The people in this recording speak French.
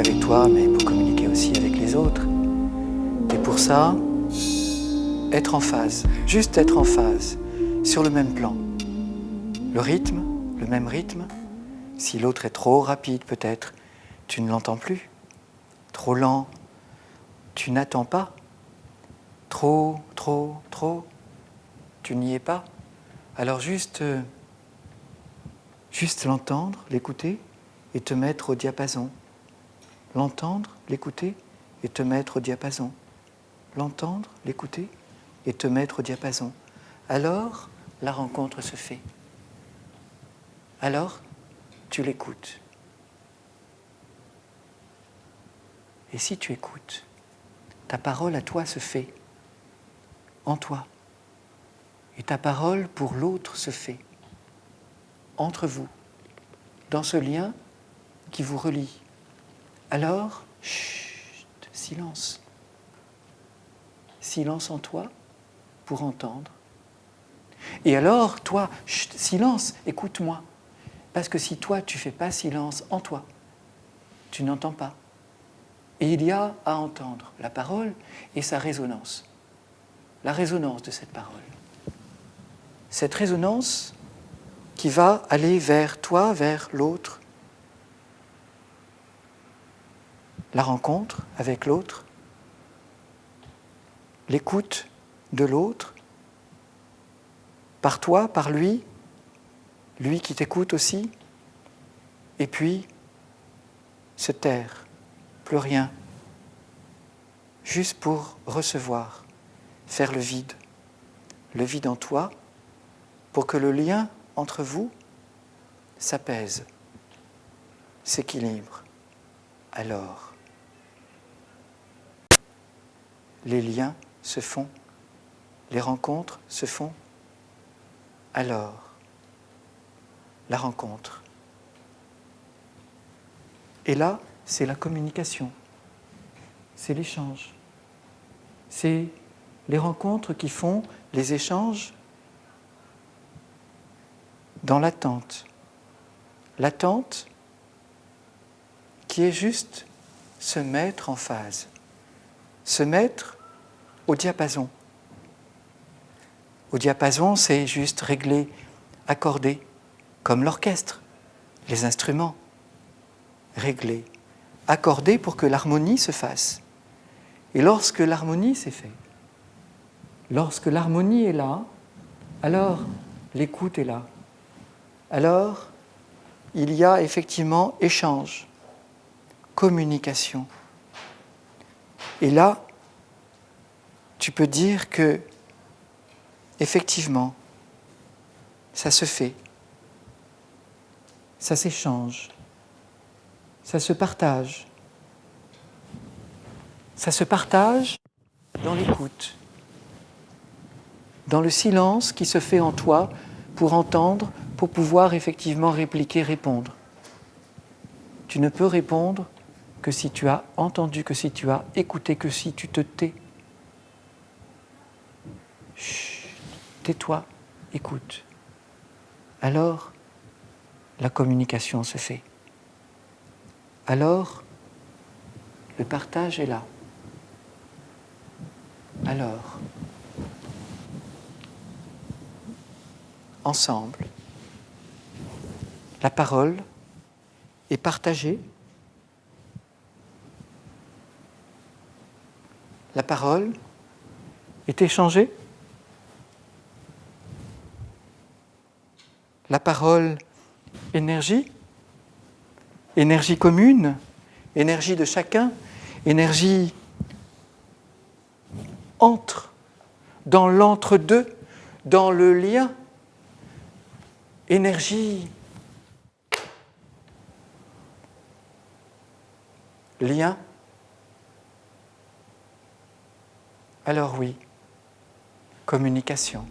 avec toi, mais pour communiquer aussi avec les autres. Et pour ça, être en phase, juste être en phase, sur le même plan. Le rythme, le même rythme. Si l'autre est trop rapide, peut-être, tu ne l'entends plus. Trop lent, tu n'attends pas. Trop, tu n'y es pas. Alors juste l'entendre, l'écouter et te mettre au diapason. L'entendre, l'écouter et te mettre au diapason. L'entendre, l'écouter et te mettre au diapason. Alors, la rencontre se fait. Alors, tu l'écoutes. Et si tu écoutes, ta parole à toi se fait, en toi. Et ta parole pour l'autre se fait, entre vous, dans ce lien qui vous relie. Alors, chut, silence. Silence en toi pour entendre. Et alors, toi, chut, silence, écoute-moi. Parce que si toi, tu ne fais pas silence en toi, tu n'entends pas. Et il y a à entendre la parole et sa résonance. La résonance de cette parole. Cette résonance qui va aller vers toi, vers l'autre. La rencontre avec l'autre. L'écoute de l'autre. Par toi, par lui. Lui qui t'écoute aussi. Et puis, se taire. Plus rien. Juste pour recevoir. Faire le vide. Le vide en toi. Pour que le lien entre vous s'apaise, s'équilibre. Alors, les liens se font, les rencontres se font. Alors, la rencontre. Et là, c'est la communication, c'est l'échange. C'est les rencontres qui font les échanges dans l'attente. L'attente qui est juste se mettre en phase, se mettre au diapason. Au diapason, c'est juste régler, accorder, comme l'orchestre, les instruments. Régler, accorder pour que l'harmonie se fasse. Et lorsque l'harmonie s'est faite, lorsque l'harmonie est là, alors l'écoute est là. Alors, il y a effectivement échange, communication. Et là, tu peux dire que, effectivement, ça se fait, ça s'échange, ça se partage. Ça se partage dans l'écoute, dans le silence qui se fait en toi pour entendre, pour pouvoir effectivement répliquer, répondre. Tu ne peux répondre que si tu as entendu, que si tu as écouté, que si tu te tais. Chut, tais-toi, écoute. Alors, la communication se fait. Alors, le partage est là. Alors, ensemble, la parole est partagée. La parole est échangée. La parole, énergie, énergie commune, énergie de chacun, énergie entre, dans l'entre-deux, dans le lien, énergie, lien. Alors oui, communication.